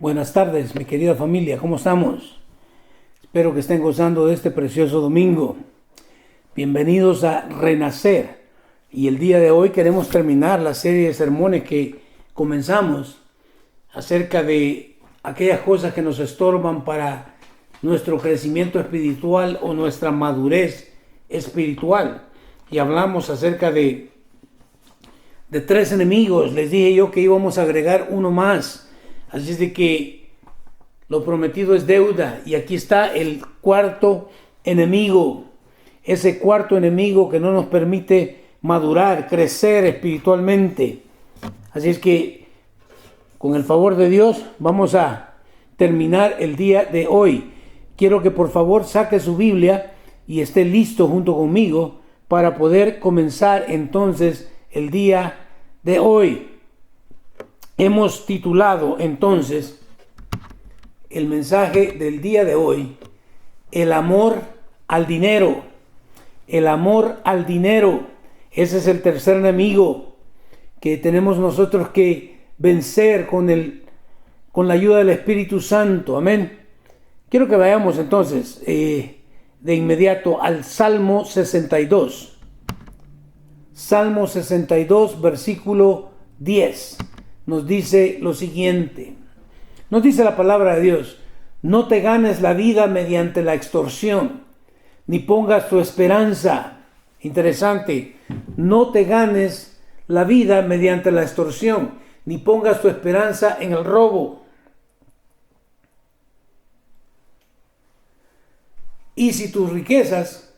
Buenas tardes, mi querida familia, ¿cómo estamos? Espero que estén gozando de este precioso domingo. Bienvenidos a Renacer. Y el día de hoy queremos terminar la serie de sermones que comenzamos acerca de aquellas cosas que nos estorban para nuestro crecimiento espiritual o nuestra madurez espiritual. Y hablamos acerca de tres enemigos. Les dije yo que íbamos a agregar uno más. Así es de que lo prometido es deuda. Y aquí está el cuarto enemigo. Ese cuarto enemigo que no nos permite madurar, crecer espiritualmente. Así es que, con el favor de Dios, vamos a terminar el día de hoy. Quiero que por favor saque su Biblia y esté listo junto conmigo para poder comenzar entonces el día de hoy. Hemos titulado entonces el mensaje del día de hoy, el amor al dinero. El amor al dinero. Ese es el tercer enemigo que tenemos nosotros que vencer con la ayuda del Espíritu Santo. Amén. Quiero que vayamos entonces de inmediato al Salmo 62. Salmo 62, versículo 10. Nos dice lo siguiente. Nos dice la palabra de Dios: no te ganes la vida mediante la extorsión, ni pongas tu esperanza. Interesante. No te ganes la vida mediante la extorsión, ni pongas tu esperanza en el robo. Y si tus riquezas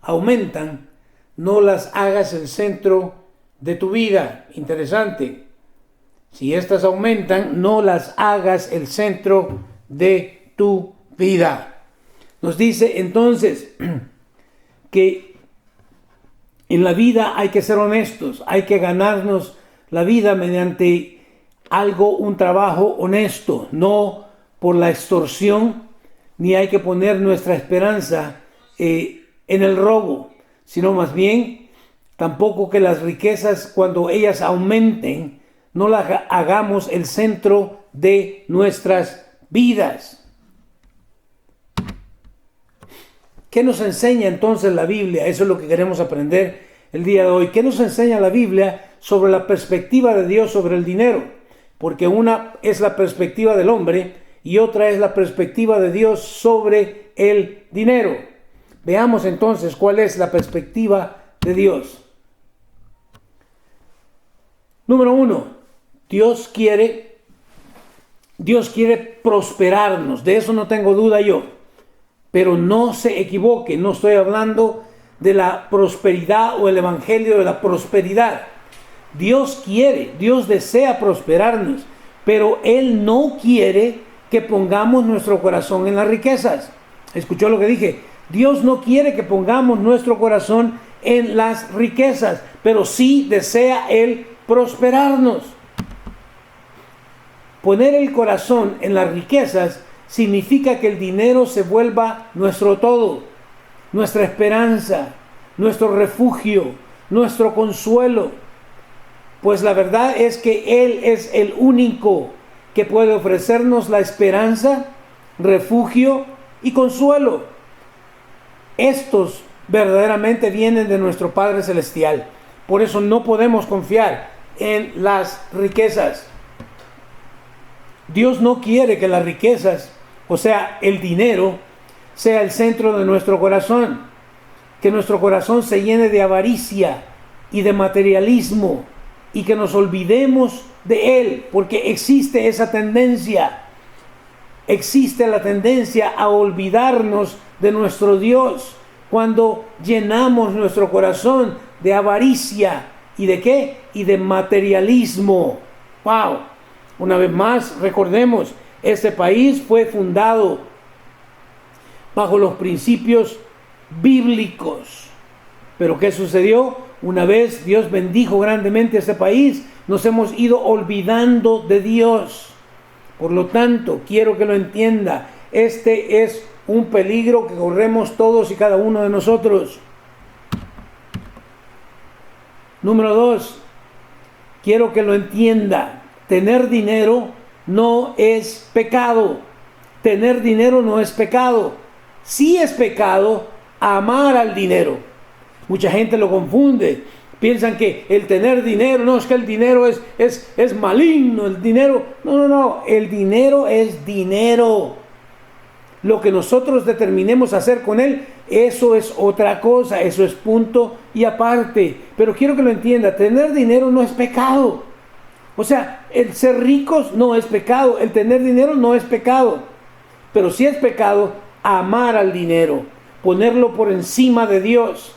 aumentan, no las hagas el centro de tu vida. Interesante. Si estas aumentan, no las hagas el centro de tu vida. Nos dice entonces que en la vida hay que ser honestos, hay que ganarnos la vida mediante algo, un trabajo honesto, no por la extorsión, ni hay que poner nuestra esperanza en el robo, sino más bien tampoco que las riquezas, cuando ellas aumenten, no las hagamos el centro de nuestras vidas. ¿Qué nos enseña entonces la Biblia? Eso es lo que queremos aprender el día de hoy. ¿Qué nos enseña la Biblia sobre la perspectiva de Dios sobre el dinero? Porque una es la perspectiva del hombre y otra es la perspectiva de Dios sobre el dinero. Veamos entonces cuál es la perspectiva de Dios. Número 1. Dios quiere prosperarnos, de eso no tengo duda yo. Pero no se equivoque, no estoy hablando de la prosperidad o el evangelio de la prosperidad. Dios desea prosperarnos, pero Él no quiere que pongamos nuestro corazón en las riquezas. ¿Escuchó lo que dije? Dios no quiere que pongamos nuestro corazón en las riquezas, pero sí desea Él prosperarnos. Poner el corazón en las riquezas significa que el dinero se vuelva nuestro todo, nuestra esperanza, nuestro refugio, nuestro consuelo. Pues la verdad es que Él es el único que puede ofrecernos la esperanza, refugio y consuelo. Estos verdaderamente vienen de nuestro Padre Celestial. Por eso no podemos confiar en las riquezas. Dios no quiere que las riquezas, o sea, el dinero, sea el centro de nuestro corazón. Que nuestro corazón se llene de avaricia y de materialismo y que nos olvidemos de Él, porque existe esa tendencia. Existe la tendencia a olvidarnos de nuestro Dios cuando llenamos nuestro corazón de avaricia y de ¿qué? Y de materialismo. ¡Wow! Una vez más, recordemos, este país fue fundado bajo los principios bíblicos. Pero ¿qué sucedió? Una vez Dios bendijo grandemente a este país, nos hemos ido olvidando de Dios. Por lo tanto, quiero que lo entienda, este es un peligro que corremos todos y cada uno de nosotros. Número 2, quiero que lo entienda. Tener dinero no es pecado. Tener dinero no es pecado. Sí es pecado amar al dinero. Mucha gente lo confunde. Piensan que el tener dinero, no, es que el dinero es maligno. El dinero, no. El dinero es dinero. Lo que nosotros determinemos hacer con él, eso es otra cosa. Eso es punto y aparte. Pero quiero que lo entienda. Tener dinero no es pecado. O sea, el ser ricos no es pecado. El tener dinero no es pecado. Pero sí es pecado amar al dinero, ponerlo por encima de Dios,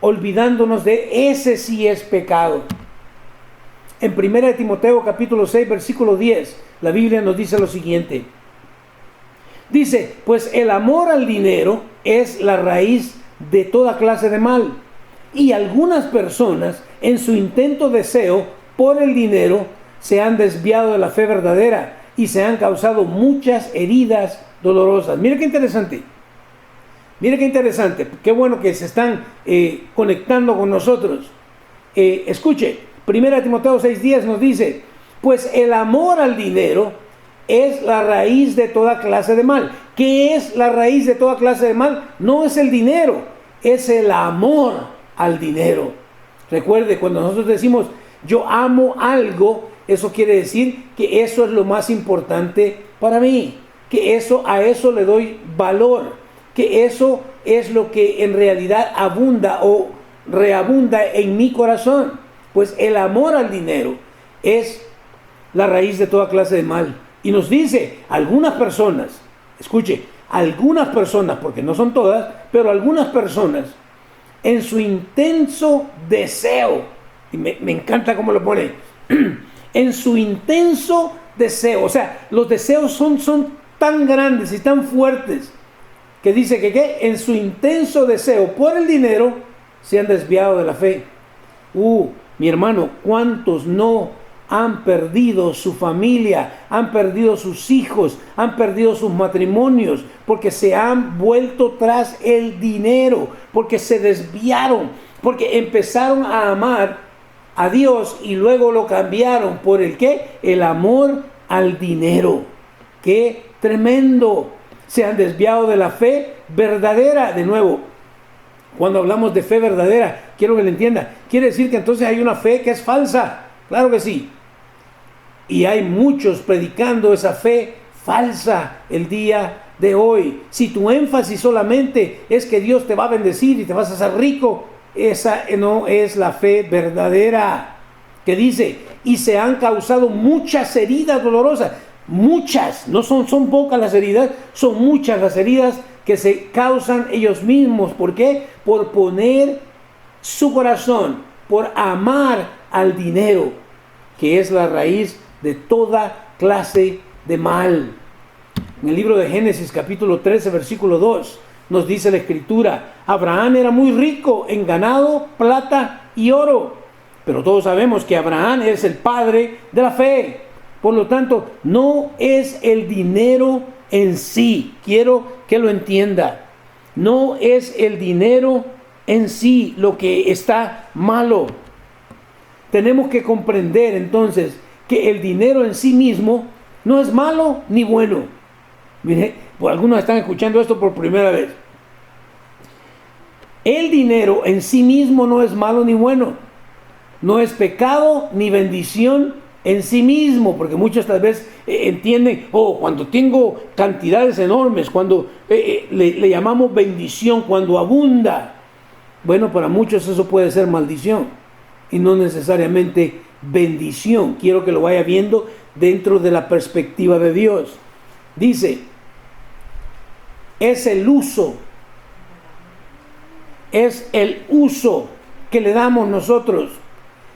olvidándonos de ese sí es pecado. En 1 Timoteo capítulo 6, versículo 10, la Biblia nos dice lo siguiente. Dice, pues el amor al dinero es la raíz de toda clase de mal. Y algunas personas, en su intento deseo por el dinero, se han desviado de la fe verdadera y se han causado muchas heridas dolorosas. Mire qué interesante. Mire qué interesante. Qué bueno que se están conectando con nosotros. Escuche, 1 Timoteo 6:10 nos dice, pues el amor al dinero es la raíz de toda clase de mal. ¿Qué es la raíz de toda clase de mal? No es el dinero, es el amor al dinero. Recuerde, cuando nosotros decimos yo amo algo, eso quiere decir que eso es lo más importante para mí, que a eso le doy valor, que eso es lo que en realidad abunda o reabunda en mi corazón. Pues el amor al dinero es la raíz de toda clase de mal. Y nos dice, algunas personas, escuche, algunas personas, porque no son todas, pero algunas personas, en su intenso deseo, y me encanta cómo lo pone, en su intenso deseo, o sea, los deseos son tan grandes y tan fuertes, que dice que en su intenso deseo por el dinero, se han desviado de la fe. Mi hermano, ¿cuántos no han perdido su familia, han perdido sus hijos, han perdido sus matrimonios, porque se han vuelto tras el dinero, porque se desviaron, porque empezaron a amar a Dios y luego lo cambiaron por el ¿qué? El amor al dinero. ¡Qué tremendo! Se han desviado de la fe verdadera. De nuevo, cuando hablamos de fe verdadera, quiero que lo entienda, quiere decir que entonces hay una fe que es falsa. Claro que sí. Y hay muchos predicando esa fe falsa el día de hoy. Si tu énfasis solamente es que Dios te va a bendecir y te vas a hacer rico, esa no es la fe verdadera. Que dice, y se han causado muchas heridas dolorosas. Muchas, no son pocas las heridas, son muchas las heridas que se causan ellos mismos. ¿Por qué? Por poner su corazón, por amar al dinero, que es la raíz de toda clase de mal. En el libro de Génesis capítulo 13 versículo 2 nos dice la escritura, Abraham era muy rico en ganado, plata y oro. Pero todos sabemos que Abraham es el padre de la fe. Por lo tanto, no es el dinero en sí. Quiero que lo entienda. No es el dinero en sí lo que está malo. Tenemos que comprender entonces que el dinero en sí mismo no es malo ni bueno. Mire, pues algunos están escuchando esto por primera vez. El dinero en sí mismo no es malo ni bueno. No es pecado ni bendición en sí mismo, porque muchos tal vez entienden, cuando tengo cantidades enormes, cuando le llamamos bendición, cuando abunda. Bueno, para muchos eso puede ser maldición y no necesariamente bendición. Quiero que lo vaya viendo dentro de la perspectiva de Dios. Dice, es el uso que le damos nosotros.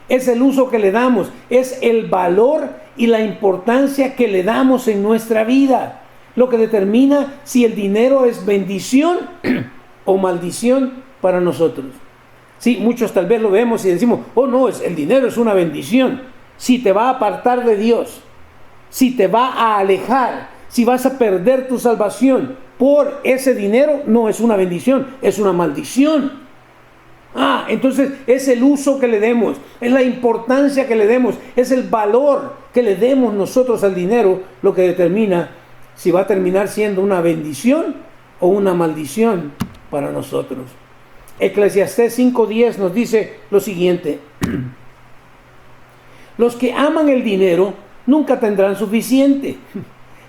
Es el uso que le damos, es el valor y la importancia que le damos en nuestra vida, lo que determina si el dinero es bendición o maldición para nosotros. Sí, muchos tal vez lo vemos y decimos, no, el dinero es una bendición. Si te va a apartar de Dios, si te va a alejar, si vas a perder tu salvación por ese dinero, no es una bendición, es una maldición. Entonces es el uso que le demos, es la importancia que le demos, es el valor que le demos nosotros al dinero lo que determina si va a terminar siendo una bendición o una maldición para nosotros. Eclesiastés 5:10 nos dice lo siguiente: los que aman el dinero nunca tendrán suficiente.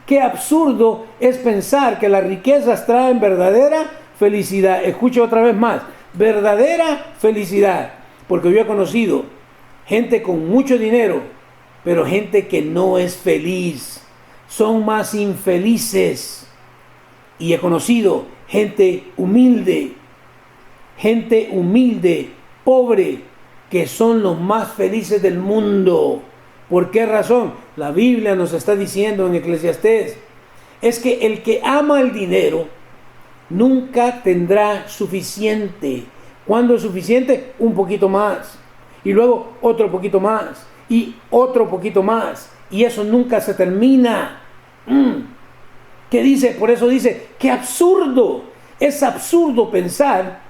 Qué absurdo es pensar que las riquezas traen verdadera felicidad. Escuche otra vez más: verdadera felicidad. Porque yo he conocido gente con mucho dinero, pero gente que no es feliz, son más infelices. Y he conocido gente humilde, pobre, que son los más felices del mundo. ¿Por qué razón? La Biblia nos está diciendo en Eclesiastés, es que el que ama el dinero nunca tendrá suficiente. ¿Cuándo es suficiente? Un poquito más. Y luego otro poquito más. Y otro poquito más. Y eso nunca se termina. ¿Qué dice? Por eso dice, ¡qué absurdo! Es absurdo pensar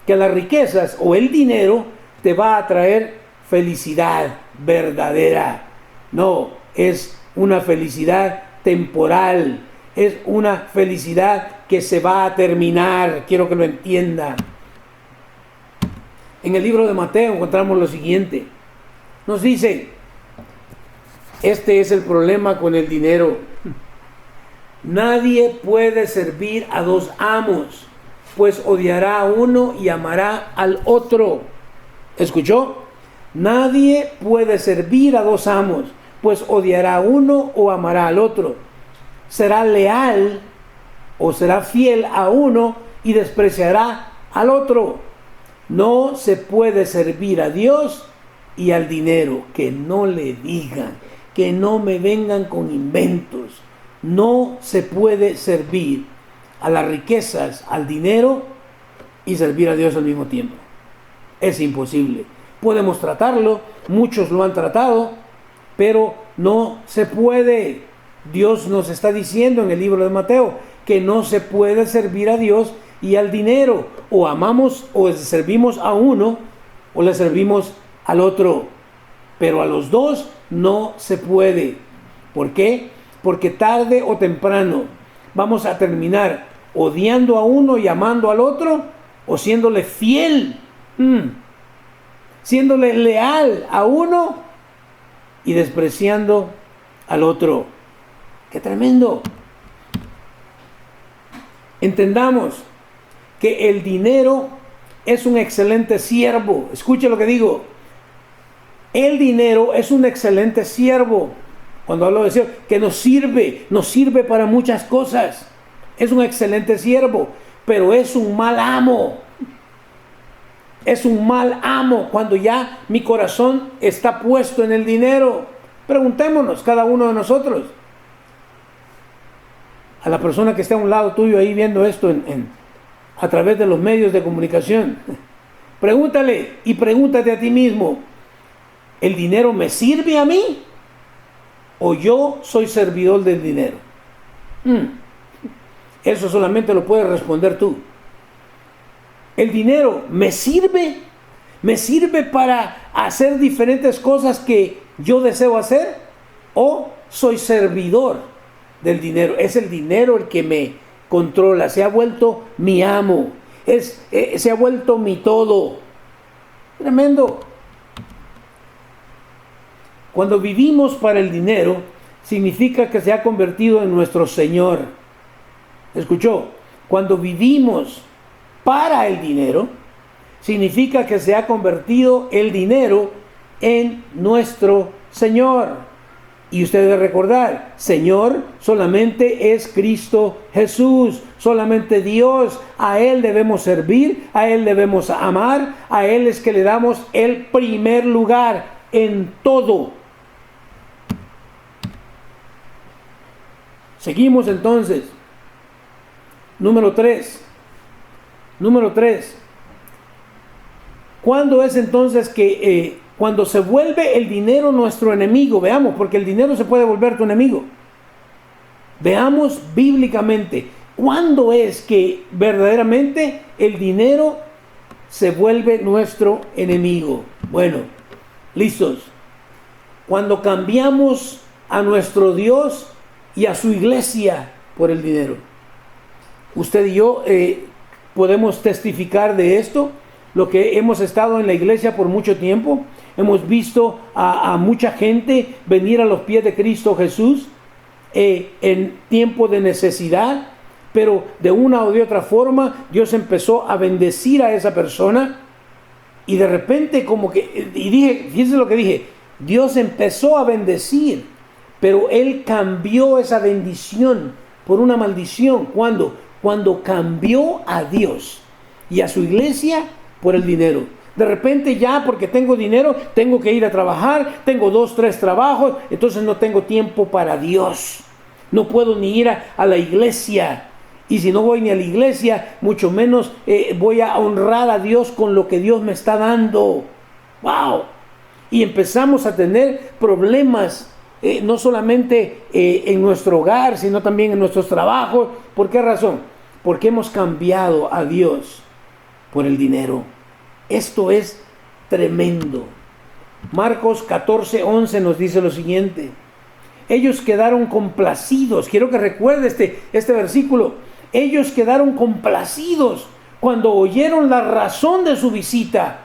que las riquezas o el dinero te va a traer felicidad verdadera. No, es una felicidad temporal. Es una felicidad que se va a terminar. Quiero que lo entienda. En el libro de Mateo encontramos lo siguiente. Nos dice, este es el problema con el dinero. Nadie puede servir a dos amos, pues odiará a uno y amará al otro. ¿Escuchó? Nadie puede servir a dos amos, pues odiará a uno o amará al otro. Será leal o será fiel a uno y despreciará al otro. No se puede servir a Dios y al dinero. Que no le digan, que no me vengan con inventos. No se puede servir a las riquezas, al dinero y servir a Dios al mismo tiempo. Es imposible. Podemos tratarlo, muchos lo han tratado, pero no se puede. Dios nos está diciendo en el libro de Mateo que no se puede servir a Dios y al dinero. O amamos o servimos a uno o le servimos al otro. Pero a los dos no se puede. ¿Por qué? Porque tarde o temprano vamos a terminar odiando a uno y amando al otro, o siéndole fiel, siéndole leal a uno y despreciando al otro. ¡Qué tremendo! Entendamos que el dinero es un excelente siervo. Escuche lo que digo. El dinero es un excelente siervo. Cuando hablo de siervo, que nos sirve para muchas cosas. Es un excelente siervo, pero es un mal amo. Es un mal amo cuando ya mi corazón está puesto en el dinero. Preguntémonos, cada uno de nosotros, a la persona que está a un lado tuyo ahí viendo esto a través de los medios de comunicación. Pregúntale y pregúntate a ti mismo, ¿el dinero me sirve a mí? ¿O yo soy servidor del dinero? Eso solamente lo puedes responder tú. ¿El dinero me sirve? ¿Me sirve para hacer diferentes cosas que yo deseo hacer? ¿O soy servidor del dinero? Es el dinero el que me controla. Se ha vuelto mi amo. Se ha vuelto mi todo. Tremendo. Cuando vivimos para el dinero, significa que se ha convertido en nuestro Señor. ¿Escuchó? Cuando vivimos para el dinero, significa que se ha convertido el dinero en nuestro Señor. Y usted debe recordar, Señor solamente es Cristo Jesús, solamente Dios. A Él debemos servir, a Él debemos amar, a Él es que le damos el primer lugar en todo. Seguimos entonces. Número 3. ¿Cuándo es entonces que cuando se vuelve el dinero nuestro enemigo? Veamos, porque el dinero se puede volver tu enemigo. Veamos bíblicamente, ¿cuándo es que verdaderamente el dinero se vuelve nuestro enemigo. Bueno, listos. Cuando cambiamos a nuestro Dios y a su iglesia por el dinero. Usted y yo podemos testificar de esto. Lo que hemos estado en la iglesia por mucho tiempo, hemos visto a mucha gente venir a los pies de Cristo Jesús en tiempo de necesidad, pero de una o de otra forma Dios empezó a bendecir a esa persona y de repente fíjense lo que dije, Dios empezó a bendecir, pero Él cambió esa bendición por una maldición. Cuando cambió a Dios y a su iglesia por el dinero. De repente ya porque tengo dinero, tengo que ir a trabajar, tengo 2, 3 trabajos, entonces no tengo tiempo para Dios. No puedo ni ir a la iglesia. Y si no voy ni a la iglesia, mucho menos voy a honrar a Dios con lo que Dios me está dando. ¡Wow! Y empezamos a tener problemas, no solamente en nuestro hogar, sino también en nuestros trabajos. ¿Por qué razón? Porque hemos cambiado a Dios por el dinero. Esto es tremendo. Marcos 14:11 nos dice lo siguiente. Ellos quedaron complacidos. Quiero que recuerde este versículo. Ellos quedaron complacidos cuando oyeron la razón de su visita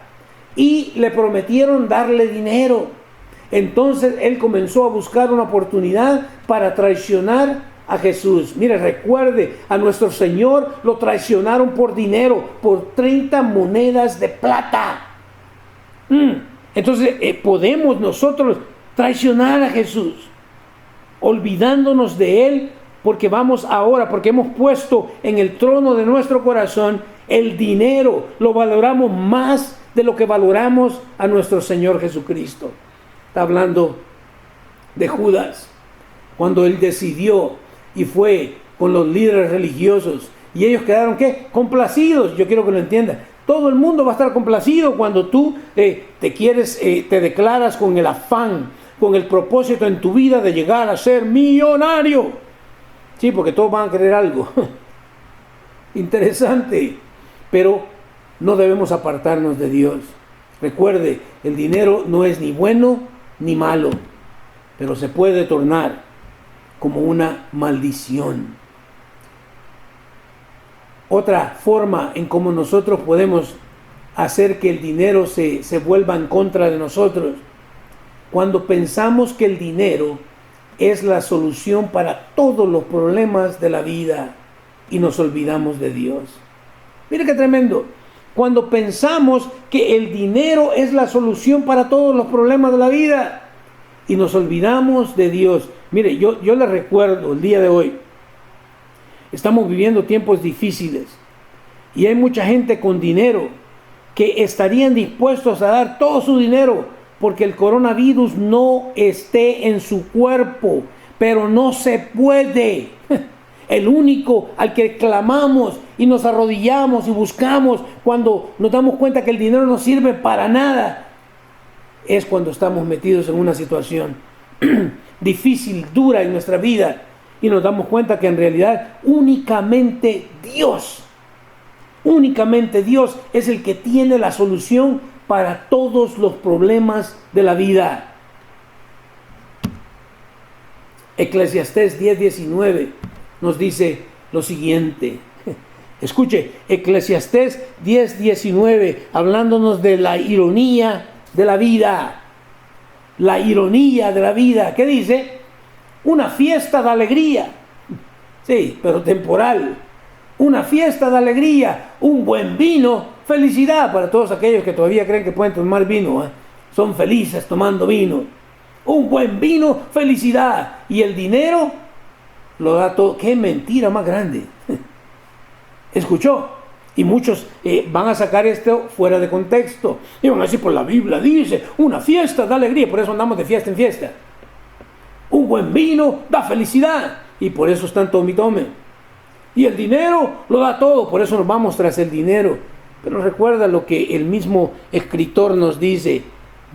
y le prometieron darle dinero. Entonces él comenzó a buscar una oportunidad para traicionar a Jesús. Mire, recuerde, a nuestro Señor lo traicionaron por dinero, por 30 monedas de plata. Entonces podemos nosotros traicionar a Jesús, olvidándonos de Él, porque hemos puesto en el trono de nuestro corazón el dinero. Lo valoramos más de lo que valoramos a nuestro Señor Jesucristo. Está hablando de Judas, cuando él decidió y fue con los líderes religiosos y ellos quedaron ¿qué? Complacidos. Yo quiero que lo entiendan. Todo el mundo va a estar complacido cuando tú te declaras con el afán, con el propósito en tu vida de llegar a ser millonario. Sí, porque todos van a querer algo. Interesante. Pero no debemos apartarnos de Dios. Recuerde, el dinero no es ni bueno ni malo, pero se puede tornar como una maldición. Otra forma en cómo nosotros podemos hacer que el dinero se vuelva en contra de nosotros, cuando pensamos que el dinero es la solución para todos los problemas de la vida y nos olvidamos de Dios. Mire qué tremendo. Cuando pensamos que el dinero es la solución para todos los problemas de la vida y nos olvidamos de Dios. Mire, yo le recuerdo el día de hoy, estamos viviendo tiempos difíciles y hay mucha gente con dinero que estarían dispuestos a dar todo su dinero porque el coronavirus no esté en su cuerpo, pero no se puede. El único al que clamamos y nos arrodillamos y buscamos cuando nos damos cuenta que el dinero no sirve para nada es cuando estamos metidos en una situación difícil, dura en nuestra vida y nos damos cuenta que en realidad únicamente Dios es el que tiene la solución para todos los problemas de la vida. Eclesiastés 10:19 nos dice lo siguiente. Escuche, Eclesiastés 10:19, hablándonos de la ironía de la vida. La ironía de la vida. ¿Qué dice? Una fiesta de alegría. Sí, pero temporal. Una fiesta de alegría, un buen vino, felicidad para todos aquellos que todavía creen que pueden tomar vino. Son felices tomando vino. Un buen vino, felicidad. Y el dinero lo da todo. ¡Qué mentira más grande! ¿Escuchó? Y muchos van a sacar esto fuera de contexto. Y van a decir, pues la Biblia dice, una fiesta da alegría. Por eso andamos de fiesta en fiesta. Un buen vino da felicidad. Y por eso están tome y tome. Y el dinero lo da todo. Por eso nos vamos tras el dinero. Pero recuerda lo que el mismo escritor nos dice.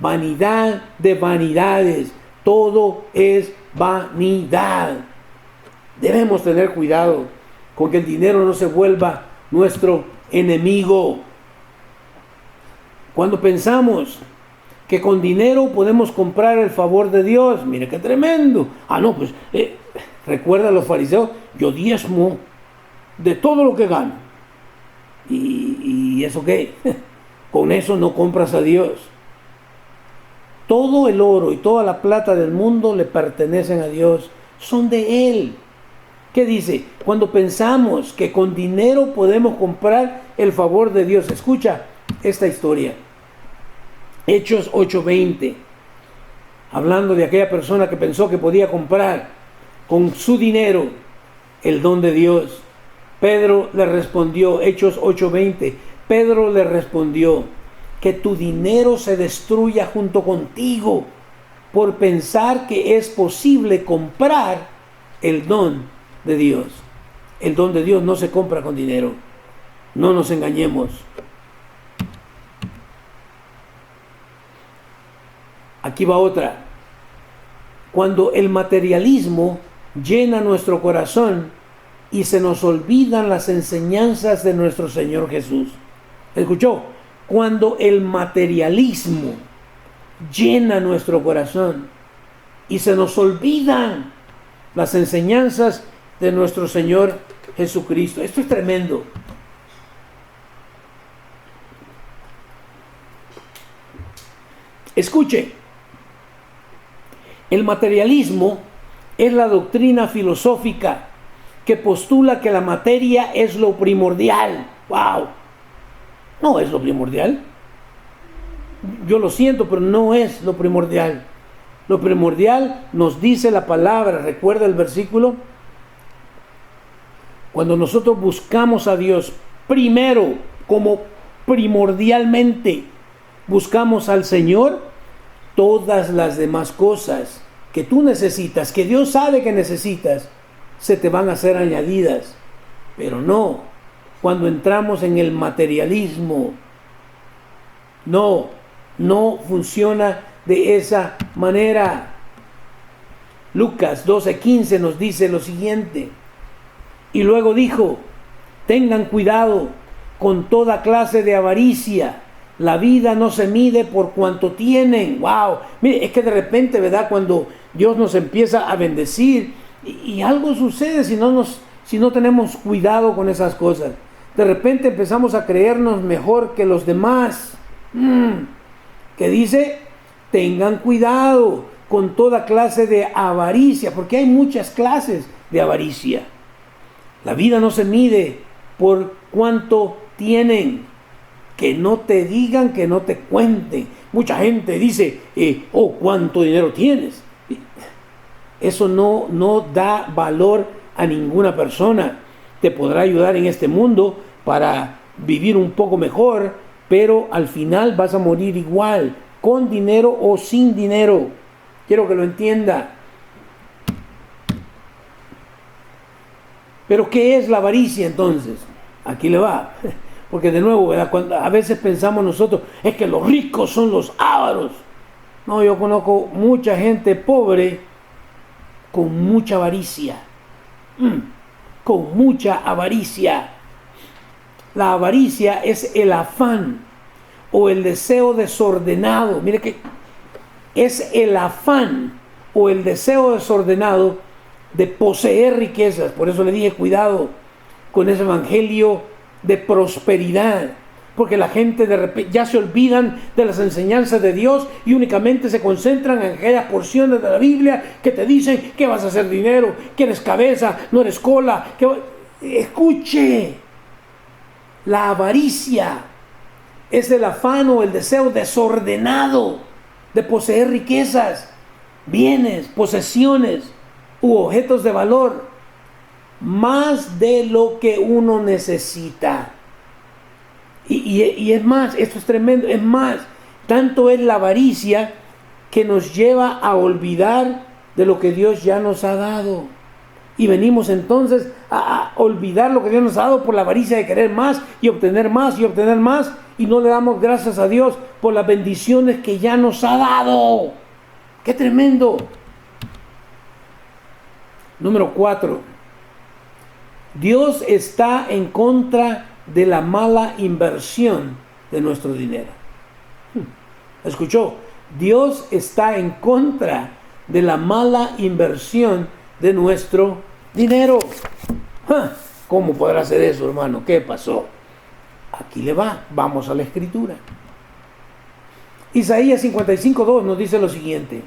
Vanidad de vanidades. Todo es vanidad. Debemos tener cuidado con que el dinero no se vuelva nuestro enemigo. Cuando pensamos que con dinero podemos comprar el favor de Dios, mire qué tremendo. No, pues recuerda a los fariseos, yo diezmo de todo lo que gano. ¿Y eso qué? Con eso no compras a Dios. Todo el oro y toda la plata del mundo le pertenecen a Dios, son de Él. ¿Qué dice? Cuando pensamos que con dinero podemos comprar el favor de Dios. Escucha esta historia. Hechos 8:20. Hablando de aquella persona que pensó que podía comprar con su dinero el don de Dios. Pedro le respondió, Hechos 8:20. Pedro le respondió, que tu dinero se destruya junto contigo por pensar que es posible comprar el don de Dios. El don de Dios no se compra con dinero. No nos engañemos. Aquí va otra. Cuando el materialismo llena nuestro corazón y se nos olvidan las enseñanzas de nuestro Señor Jesús. ¿Escuchó? Cuando el materialismo llena nuestro corazón y se nos olvidan las enseñanzas de nuestro Señor Jesucristo. Esto es tremendo. Escuche, el materialismo es la doctrina filosófica que postula que la materia es lo primordial. ¡Wow! No es lo primordial. Yo lo siento, pero no es lo primordial. Lo primordial nos dice la palabra. ¿Recuerda el versículo? Cuando nosotros buscamos a Dios primero, como primordialmente buscamos al Señor, todas las demás cosas que tú necesitas, que Dios sabe que necesitas, se te van a ser añadidas. Pero no, cuando entramos en el materialismo, no funciona de esa manera. Lucas 12:15 nos dice lo siguiente. Y luego dijo, tengan cuidado con toda clase de avaricia. La vida no se mide por cuanto tienen. ¡Wow! Mire, es que de repente, ¿verdad? Cuando Dios nos empieza a bendecir y algo sucede si no tenemos cuidado con esas cosas. De repente empezamos a creernos mejor que los demás. Que dice, tengan cuidado con toda clase de avaricia, porque hay muchas clases de avaricia. La vida no se mide por cuánto tienen. Que no te digan, que no te cuenten. Mucha gente dice, ¿cuánto dinero tienes? Eso no da valor a ninguna persona. Te podrá ayudar en este mundo para vivir un poco mejor, pero al final vas a morir igual, con dinero o sin dinero. Quiero que lo entienda. Pero ¿qué es la avaricia entonces? Aquí le va. Porque de nuevo, ¿verdad? A veces pensamos nosotros, es que los ricos son los ávaros. No, yo conozco mucha gente pobre con mucha avaricia. Con mucha avaricia. La avaricia es el afán o el deseo desordenado. Mire que es el afán o el deseo desordenado de poseer riquezas. Por eso le dije, cuidado con ese evangelio de prosperidad, porque la gente de repente ya se olvidan de las enseñanzas de Dios y únicamente se concentran en aquellas porciones de la Biblia que te dicen que vas a hacer dinero, que eres cabeza, no eres cola. Escuche, la avaricia es el afán o el deseo desordenado de poseer riquezas, bienes, posesiones u objetos de valor, más de lo que uno necesita. Y es más, esto es tremendo, es más, tanto es la avaricia que nos lleva a olvidar de lo que Dios ya nos ha dado. Y venimos entonces a olvidar lo que Dios nos ha dado por la avaricia de querer más y obtener más y obtener más, y no le damos gracias a Dios por las bendiciones que ya nos ha dado. ¡Qué tremendo! Número 4. Dios está en contra de la mala inversión de nuestro dinero. Escuchó, Dios está en contra de la mala inversión de nuestro dinero. ¿Cómo podrá ser eso, hermano? ¿Qué pasó? Aquí le va, vamos a la escritura. Isaías 55:2 nos dice lo siguiente: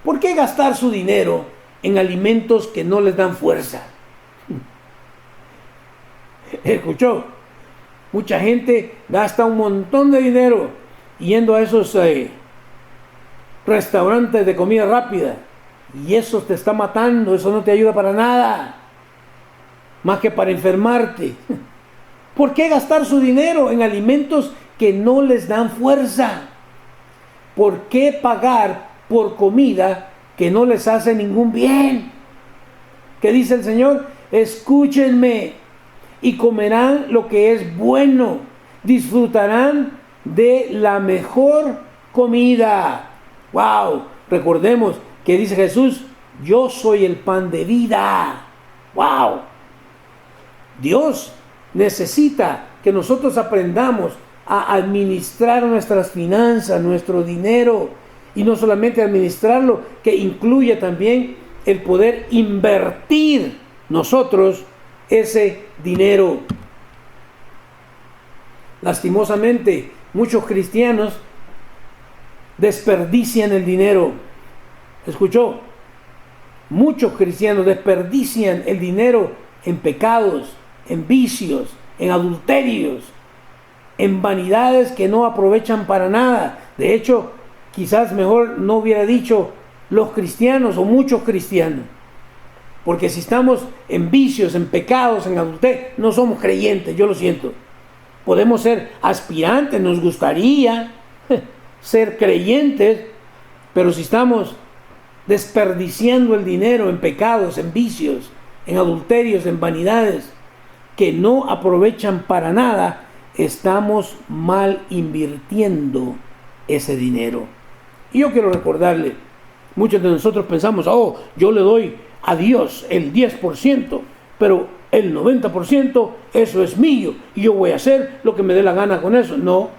¿por qué gastar su dinero en alimentos que no les dan fuerza? Escuchó, mucha gente gasta un montón de dinero yendo a esos restaurantes de comida rápida, y eso te está matando, eso no te ayuda para nada, más que para enfermarte. ¿Por qué gastar su dinero en alimentos que no les dan fuerza? ¿Por qué pagar por comida que no les hace ningún bien? ¿Qué dice el Señor? Escúchenme y comerán lo que es bueno, disfrutarán de la mejor comida. ¡Wow! Recordemos que dice Jesús, yo soy el pan de vida. ¡Wow! Dios necesita que nosotros aprendamos a administrar nuestras finanzas, nuestro dinero, y no solamente administrarlo, que incluye también el poder invertir nosotros ese dinero. Lastimosamente, muchos cristianos desperdician el dinero. ¿Escuchó? Muchos cristianos desperdician el dinero en pecados, en vicios, en adulterios, en vanidades que no aprovechan para nada. De hecho, quizás mejor no hubiera dicho los cristianos o muchos cristianos, porque si estamos en vicios, en pecados, en adulterio, no somos creyentes, yo lo siento. Podemos ser aspirantes, nos gustaría ser creyentes, pero si estamos desperdiciando el dinero en pecados, en vicios, en adulterios, en vanidades que no aprovechan para nada, estamos mal invirtiendo ese dinero. Y yo quiero recordarle, muchos de nosotros pensamos, yo le doy a Dios el 10%, pero el 90% eso es mío y yo voy a hacer lo que me dé la gana con eso. No,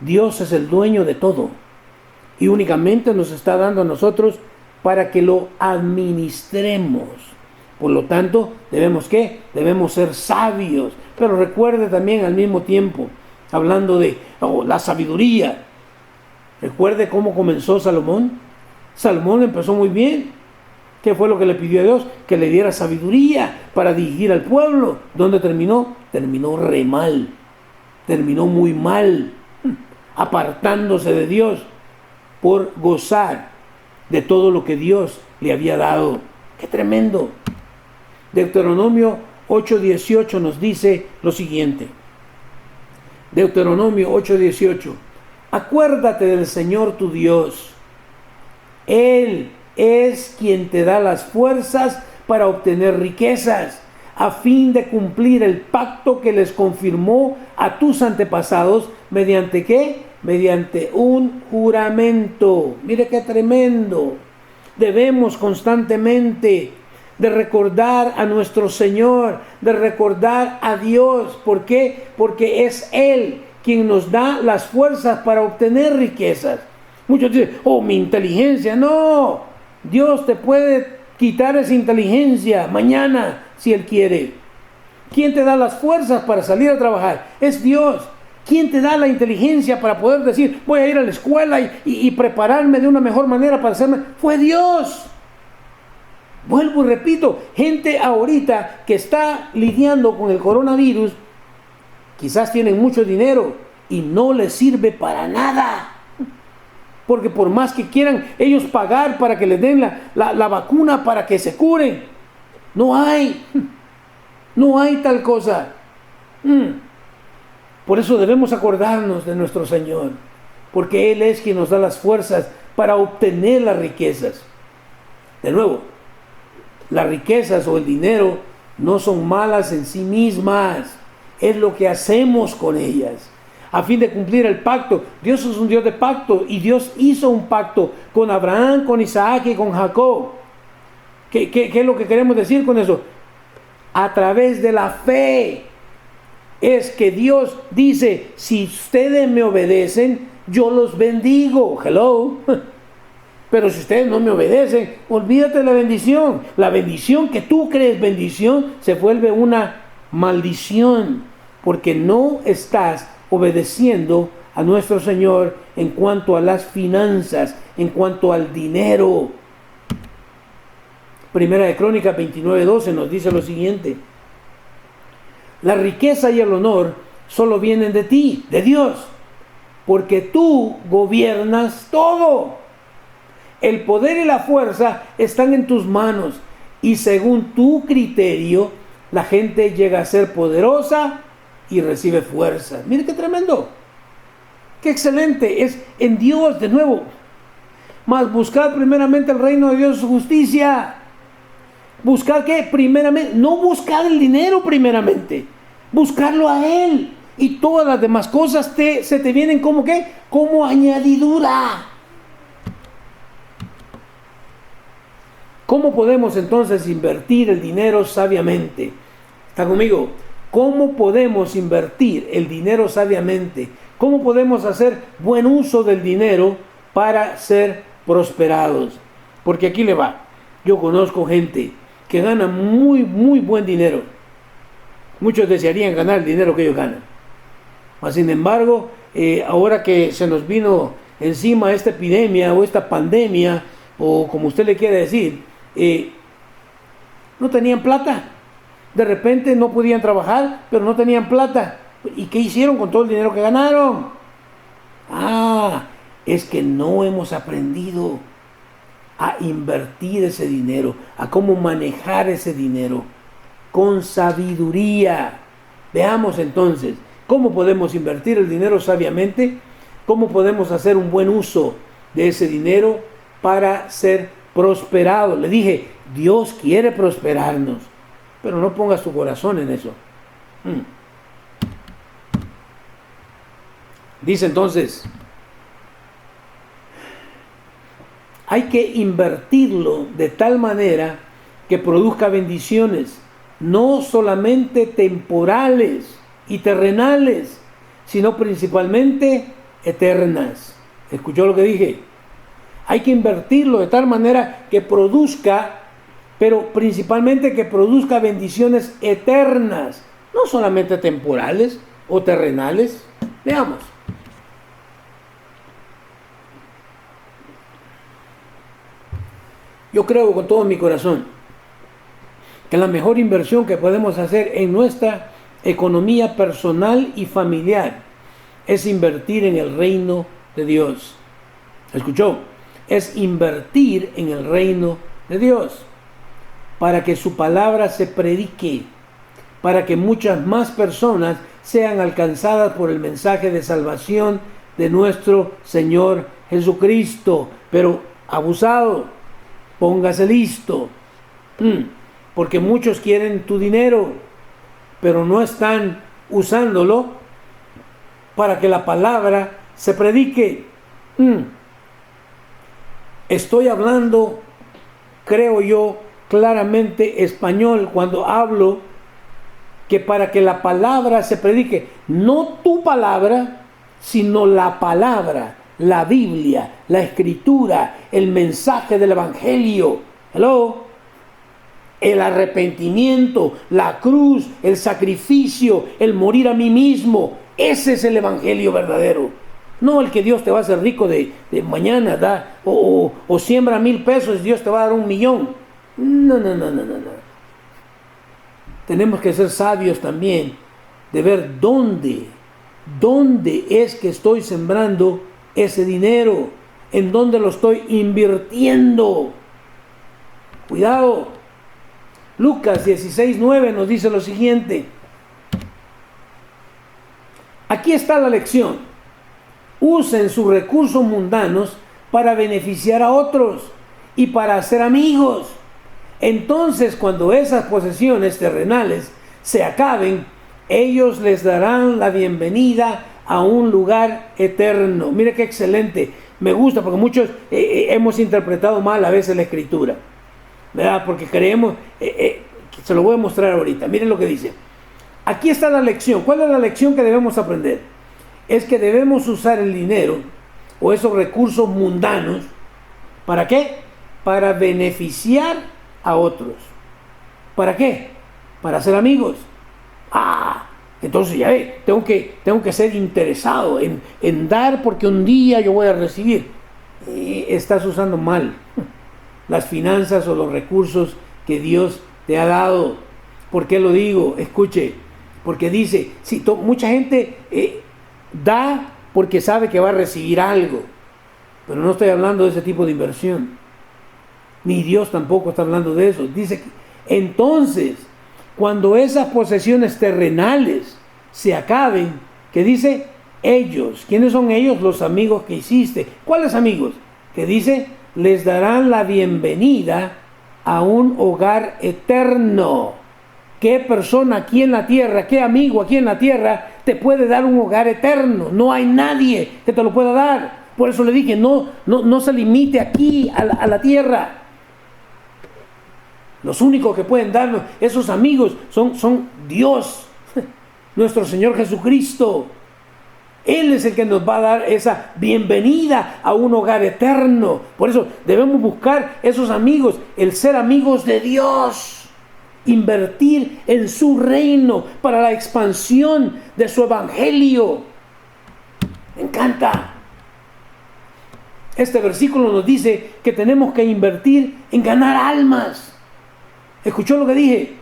Dios es el dueño de todo y únicamente nos está dando a nosotros para que lo administremos. Por lo tanto, debemos ser sabios. Pero recuerde también al mismo tiempo, hablando de la sabiduría, recuerde cómo comenzó Salomón. Salomón empezó muy bien. ¿Qué fue lo que le pidió a Dios? Que le diera sabiduría para dirigir al pueblo. ¿Dónde terminó? Terminó re mal. Terminó muy mal, apartándose de Dios por gozar de todo lo que Dios le había dado. ¡Qué tremendo! Deuteronomio 8:18 nos dice lo siguiente. Deuteronomio 8:18. Acuérdate del Señor tu Dios. Él es quien te da las fuerzas para obtener riquezas, a fin de cumplir el pacto que les confirmó a tus antepasados, ¿mediante qué? Mediante un juramento. Mire qué tremendo. Debemos constantemente de recordar a nuestro Señor, de recordar a Dios. ¿Por qué? Porque es Él quien nos da las fuerzas para obtener riquezas. Muchos dicen, mi inteligencia. No, Dios te puede quitar esa inteligencia mañana si Él quiere. ¿Quién te da las fuerzas para salir a trabajar? Es Dios. ¿Quién te da la inteligencia para poder decir, voy a ir a la escuela y prepararme de una mejor manera para hacerme? Fue Dios. Vuelvo y repito, gente ahorita que está lidiando con el coronavirus, quizás tienen mucho dinero y no les sirve para nada. Porque por más que quieran ellos pagar para que les den la vacuna para que se curen, no hay tal cosa. Por eso debemos acordarnos de nuestro Señor, porque Él es quien nos da las fuerzas para obtener las riquezas. De nuevo, las riquezas o el dinero no son malas en sí mismas, es lo que hacemos con ellas, a fin de cumplir el pacto. Dios es un Dios de pacto y Dios hizo un pacto con Abraham, con Isaac y con Jacob. ¿Qué es lo que queremos decir con eso? A través de la fe es que Dios dice, si ustedes me obedecen, yo los bendigo. Hello. Pero si ustedes no me obedecen, olvídate de la bendición. La bendición que tú crees bendición se vuelve una maldición, porque no estás obedeciendo a nuestro Señor en cuanto a las finanzas, en cuanto al dinero. Primera de Crónicas 29:12 nos dice lo siguiente: la riqueza y el honor solo vienen de ti, de Dios, porque tú gobiernas todo. El poder y la fuerza están en tus manos, y según tu criterio, la gente llega a ser poderosa y recibe fuerza. Mire qué tremendo, qué excelente, es en Dios de nuevo. Mas buscad primeramente el reino de Dios y su justicia. Buscad que primeramente, no buscar el dinero primeramente, buscarlo a Él, y todas las demás cosas se te vienen como ¿qué? Como añadidura. ¿Cómo podemos entonces invertir el dinero sabiamente? ¿Está conmigo? ¿Cómo podemos invertir el dinero sabiamente? ¿Cómo podemos hacer buen uso del dinero para ser prosperados? Porque aquí le va. Yo conozco gente que gana muy, muy buen dinero. Muchos desearían ganar el dinero que ellos ganan. Mas, sin embargo, ahora que se nos vino encima esta epidemia o esta pandemia, o como usted le quiere decir, no tenían plata. De repente no podían trabajar, pero no tenían plata. ¿Y qué hicieron con todo el dinero que ganaron? Es que no hemos aprendido a invertir ese dinero, a cómo manejar ese dinero con sabiduría. Veamos entonces cómo podemos invertir el dinero sabiamente, cómo podemos hacer un buen uso de ese dinero para ser prosperados. Le dije, Dios quiere prosperarnos, pero no pongas tu corazón en eso. Dice entonces, hay que invertirlo de tal manera que produzca bendiciones, no solamente temporales y terrenales, sino principalmente eternas. ¿Escuchó lo que dije? Hay que invertirlo de tal manera que produzca, pero principalmente que produzca bendiciones eternas, no solamente temporales o terrenales. Veamos. Yo creo con todo mi corazón que la mejor inversión que podemos hacer en nuestra economía personal y familiar es invertir en el reino de Dios. ¿Escuchó? Es invertir en el reino de Dios para que su palabra se predique, para que muchas más personas sean alcanzadas por el mensaje de salvación de nuestro Señor Jesucristo. Pero abusado, póngase listo, porque muchos quieren tu dinero, pero no están usándolo para que la palabra se predique. Estoy hablando, creo yo, claramente español cuando hablo que para que la palabra se predique, no tu palabra, sino la palabra, la Biblia, la Escritura, el mensaje del Evangelio. Hello. El arrepentimiento, la cruz, el sacrificio, el morir a mí mismo. Ese es el Evangelio verdadero. No el que Dios te va a hacer rico de mañana, da, o siembra 1,000 pesos y Dios te va a dar 1,000,000. No. Tenemos que ser sabios también de ver dónde es que estoy sembrando ese dinero, en dónde lo estoy invirtiendo. Cuidado. Lucas 16:9 nos dice lo siguiente. Aquí está la lección. Usen sus recursos mundanos para beneficiar a otros y para hacer amigos. Entonces, cuando esas posesiones terrenales se acaben, ellos les darán la bienvenida a un lugar eterno. Mire qué excelente. Me gusta porque muchos hemos interpretado mal a veces la Escritura, ¿verdad? Porque creemos, se lo voy a mostrar ahorita. Miren lo que dice. aquí está la lección. ¿Cuál es la lección que debemos aprender? Es que debemos usar el dinero o esos recursos mundanos. ¿Para qué? Para beneficiar a otros. ¿Para qué? Para ser amigos. Entonces ya ve, tengo que ser interesado en dar porque un día yo voy a recibir. Estás usando mal las finanzas o los recursos que Dios te ha dado. ¿Por qué lo digo? Escuche, porque dice, mucha gente da porque sabe que va a recibir algo, pero no estoy hablando de ese tipo de inversión, ni Dios tampoco está hablando de eso. Dice, entonces, cuando esas posesiones terrenales se acaben, que dice, ellos, ¿quiénes son ellos? Los amigos que hiciste. ¿Cuáles amigos? Que dice, les darán la bienvenida a un hogar eterno. ¿Qué persona aquí en la tierra, qué amigo aquí en la tierra te puede dar un hogar eterno? No hay nadie que te lo pueda dar. Por eso le dije, no se limite aquí a la tierra. Los únicos que pueden darnos esos amigos son Dios, nuestro Señor Jesucristo. Él es el que nos va a dar esa bienvenida a un hogar eterno. Por eso debemos buscar esos amigos, el ser amigos de Dios, invertir en su reino para la expansión de su evangelio. Me encanta. Este versículo nos dice que tenemos que invertir en ganar almas. ¿Escuchó lo que dije?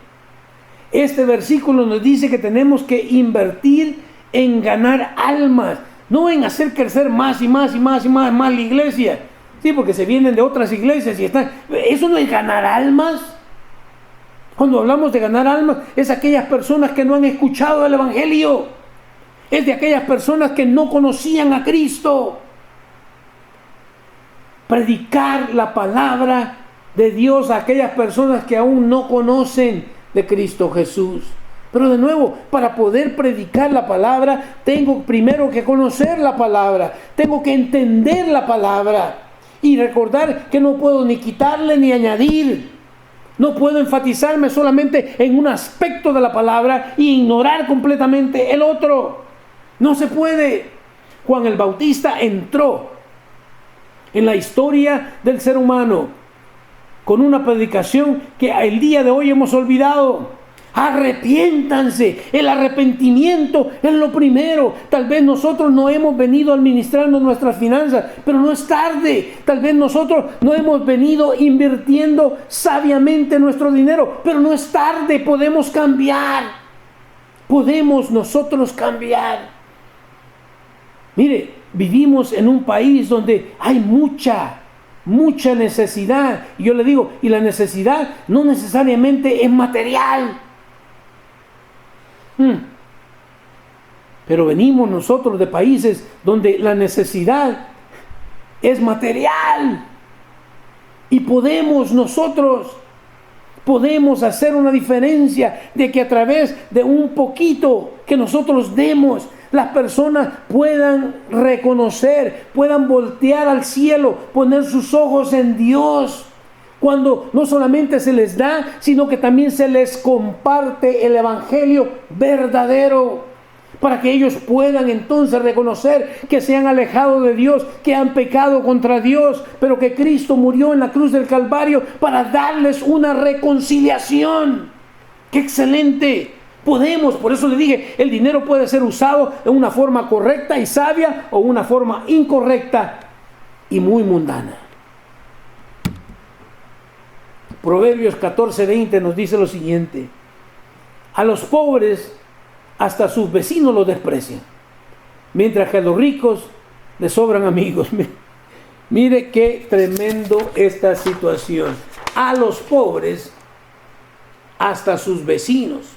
Este versículo nos dice que tenemos que invertir en ganar almas, no en hacer crecer más y más la iglesia. Sí, porque se vienen de otras iglesias y están. Eso no es ganar almas. Cuando hablamos de ganar almas, es aquellas personas que no han escuchado el evangelio. Es de aquellas personas que no conocían a Cristo. Predicar la palabra de Dios a aquellas personas que aún no conocen de Cristo Jesús. Pero de nuevo, para poder predicar la palabra, tengo primero que conocer la palabra, tengo que entender la palabra y recordar que no puedo ni quitarle ni añadir. No puedo enfatizarme solamente en un aspecto de la palabra e ignorar completamente el otro. No se puede. Juan el Bautista entró en la historia del ser humano con una predicación que el día de hoy hemos olvidado. Arrepiéntanse. El arrepentimiento es lo primero. Tal vez nosotros no hemos venido administrando nuestras finanzas, pero no es tarde. Tal vez nosotros no hemos venido invirtiendo sabiamente nuestro dinero, pero no es tarde. Podemos cambiar. Podemos nosotros cambiar. Mire, vivimos en un país donde hay mucha necesidad. Y yo le digo, y la necesidad no necesariamente es material. Pero venimos nosotros de países donde la necesidad es material. Y nosotros podemos hacer una diferencia de que a través de un poquito que nosotros demos, las personas puedan reconocer, puedan voltear al cielo, poner sus ojos en Dios. Cuando no solamente se les da, sino que también se les comparte el evangelio verdadero, para que ellos puedan entonces reconocer que se han alejado de Dios, que han pecado contra Dios, pero que Cristo murió en la cruz del Calvario para darles una reconciliación. ¡Qué excelente! Podemos, por eso le dije, el dinero puede ser usado de una forma correcta y sabia o una forma incorrecta y muy mundana. Proverbios 14:20 nos dice lo siguiente: a los pobres hasta sus vecinos los desprecian, mientras que a los ricos les sobran amigos. Mire qué tremendo esta situación. A los pobres hasta sus vecinos.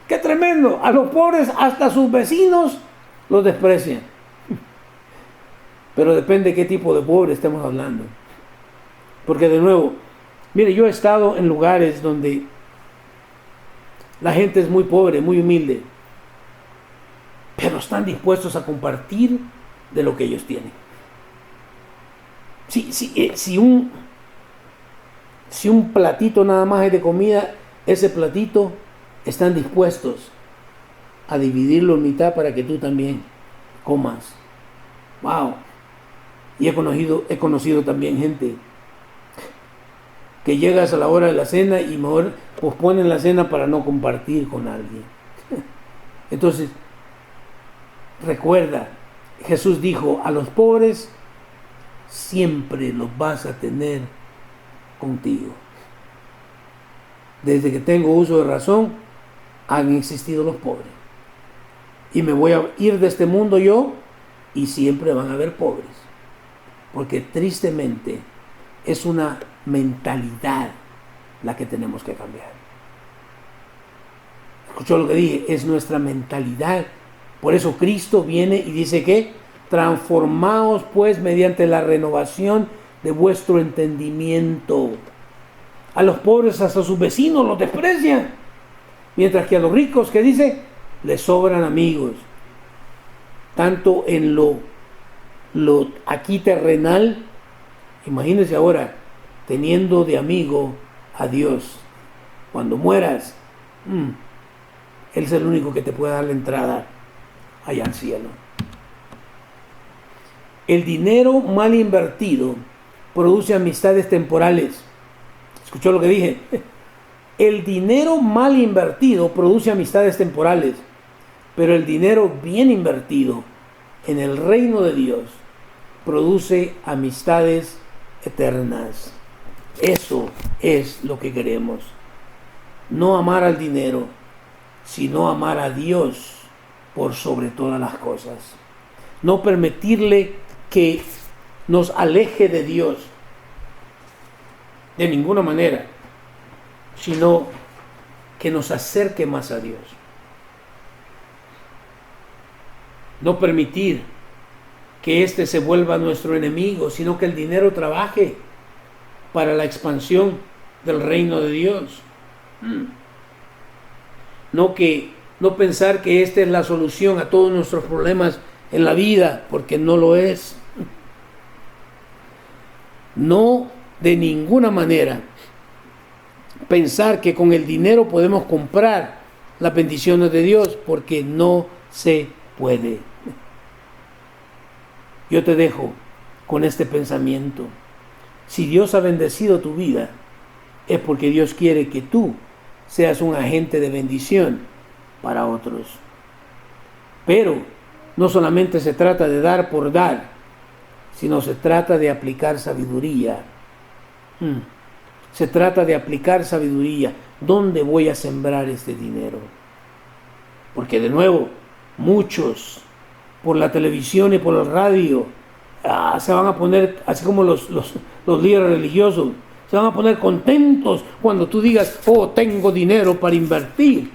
¡Qué tremendo! A los pobres hasta sus vecinos los desprecian. Pero depende de qué tipo de pobre estemos hablando. Porque de nuevo, mire, yo he estado en lugares donde la gente es muy pobre, muy humilde, pero están dispuestos a compartir de lo que ellos tienen. Si un platito nada más es de comida, ese platito están dispuestos a dividirlo en mitad para que tú también comas. Wow. Y he conocido también gente que llegas a la hora de la cena y mejor posponen la cena para no compartir con alguien. Entonces, recuerda, Jesús dijo, a los pobres siempre los vas a tener contigo. Desde que tengo uso de razón, han existido los pobres. Y me voy a ir de este mundo yo, y siempre van a haber pobres. Porque tristemente es una mentalidad la que tenemos que cambiar. ¿Escuchó lo que dije? Es nuestra mentalidad. Por eso Cristo viene y dice que transformaos pues mediante la renovación de vuestro entendimiento. A los pobres hasta sus vecinos los desprecian, mientras que a los ricos, ¿qué dice? Les sobran amigos, tanto en lo aquí terrenal. Imagínense ahora teniendo de amigo a Dios. Cuando mueras, Él es el único que te puede dar la entrada allá al cielo. El dinero mal invertido produce amistades temporales. ¿Escuchó lo que dije? El dinero mal invertido produce amistades temporales, pero el dinero bien invertido en el reino de Dios produce amistades eternas. Eso es lo que queremos. No amar al dinero, sino amar a Dios por sobre todas las cosas. No permitirle que nos aleje de Dios de ninguna manera, sino que nos acerque más a Dios. No permitir que éste se vuelva nuestro enemigo, sino que el dinero trabaje para la expansión del reino de Dios. No pensar que esta es la solución a todos nuestros problemas en la vida, porque no lo es. No de ninguna manera pensar que con el dinero podemos comprar las bendiciones de Dios, porque no se puede. Yo te dejo con este pensamiento. Si Dios ha bendecido tu vida, es porque Dios quiere que tú seas un agente de bendición para otros. Pero no solamente se trata de dar por dar, sino se trata de aplicar sabiduría. Se trata de aplicar sabiduría. ¿Dónde voy a sembrar este dinero? Porque de nuevo, muchos por la televisión y por la radio se van a poner, así como los líderes religiosos, se van a poner contentos cuando tú digas, oh, tengo dinero para invertir.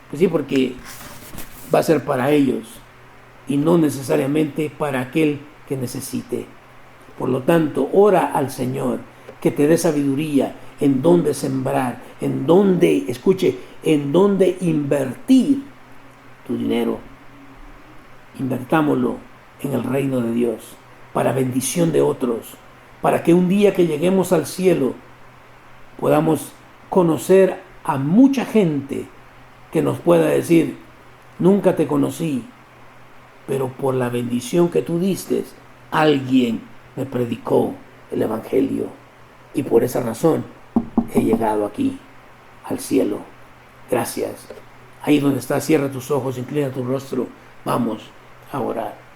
Pues sí, porque va a ser para ellos y no necesariamente para aquel que necesite. Por lo tanto, ora al Señor que te dé sabiduría en dónde sembrar, en dónde, escuche, en dónde invertir tu dinero. Invertámoslo en el reino de Dios, para bendición de otros, para que un día que lleguemos al cielo podamos conocer a mucha gente que nos pueda decir, nunca te conocí, pero por la bendición que tú diste, alguien me predicó el Evangelio y por esa razón he llegado aquí al cielo. Gracias. Ahí donde estás, cierra tus ojos, inclina tu rostro. Vamos a orar.